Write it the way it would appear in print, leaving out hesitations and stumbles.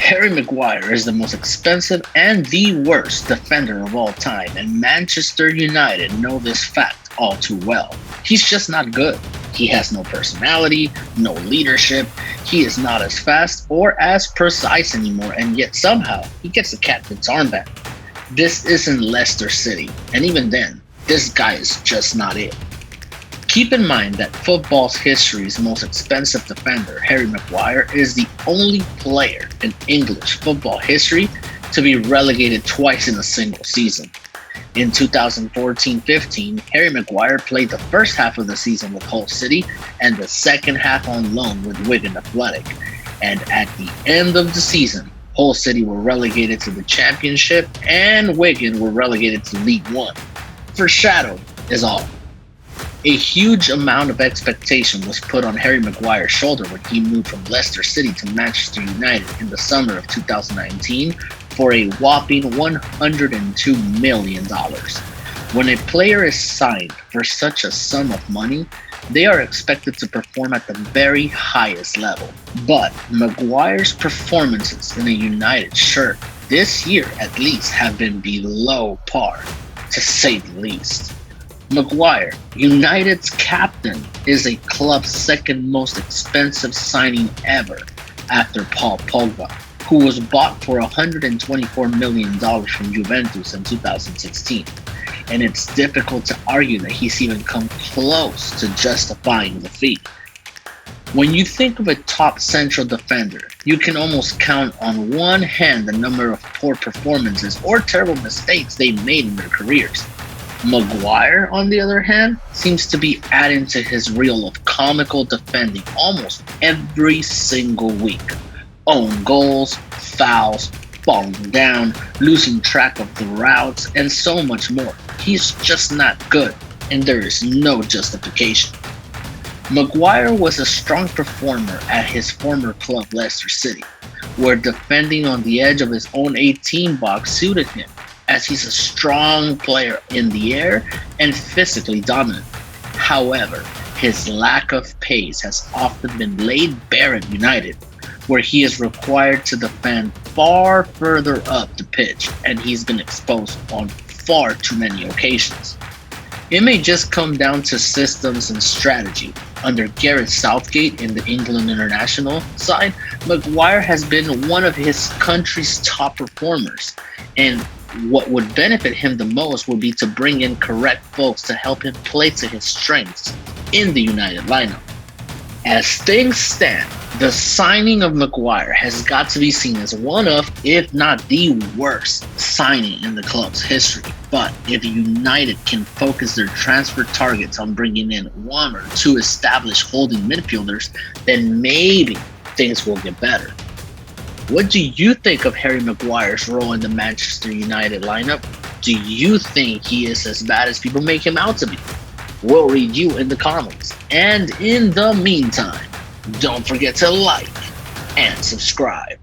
Harry Maguire is the most expensive and the worst defender of all time, and Manchester United know this fact all too well. He's just not good. He has no personality, no leadership, he is not as fast or as precise anymore, and yet somehow he gets the captain's armband. This isn't Leicester City, and even then, this guy is just not it. Keep in mind that football's history's most expensive defender, Harry Maguire, is the only player in English football history to be relegated twice in a single season. In 2014-15, Harry Maguire played the first half of the season with Hull City and the second half on loan with Wigan Athletic. And at the end of the season, Hull City were relegated to the Championship and Wigan were relegated to League One. Foreshadow is all. A huge amount of expectation was put on Harry Maguire's shoulder when he moved from Leicester City to Manchester United in the summer of 2019 for a whopping $102 million. When a player is signed for such a sum of money, they are expected to perform at the very highest level. But Maguire's performances in a United shirt this year at least have been below par, to say the least. Maguire, United's captain, is a club's second most expensive signing ever after Paul Pogba, who was bought for $124 million from Juventus in 2016. And it's difficult to argue that he's even come close to justifying the fee. When you think of a top central defender, you can almost count on one hand the number of poor performances or terrible mistakes they've made in their careers. Maguire, on the other hand, seems to be adding to his reel of comical defending almost every single week. Own goals, fouls, falling down, losing track of the routes, and so much more. He's just not good, and there is no justification. Maguire was a strong performer at his former club Leicester City, where defending on the edge of his own 18 box suited him, as he's a strong player in the air and physically dominant. However, his lack of pace has often been laid bare at United, where he is required to defend far further up the pitch, and he's been exposed on far too many occasions. It may just come down to systems and strategy. Under Gareth Southgate in the England international side, Maguire has been one of his country's top performers, and what would benefit him the most would be to bring in correct folks to help him play to his strengths in the United lineup. As things stand, the signing of Maguire has got to be seen as one of, if not the worst, signing in the club's history. But if United can focus their transfer targets on bringing in one or two established holding midfielders, then maybe things will get better. What do you think of Harry Maguire's role in the Manchester United lineup? Do you think he is as bad as people make him out to be? We'll read you in the comments. And in the meantime, don't forget to like and subscribe.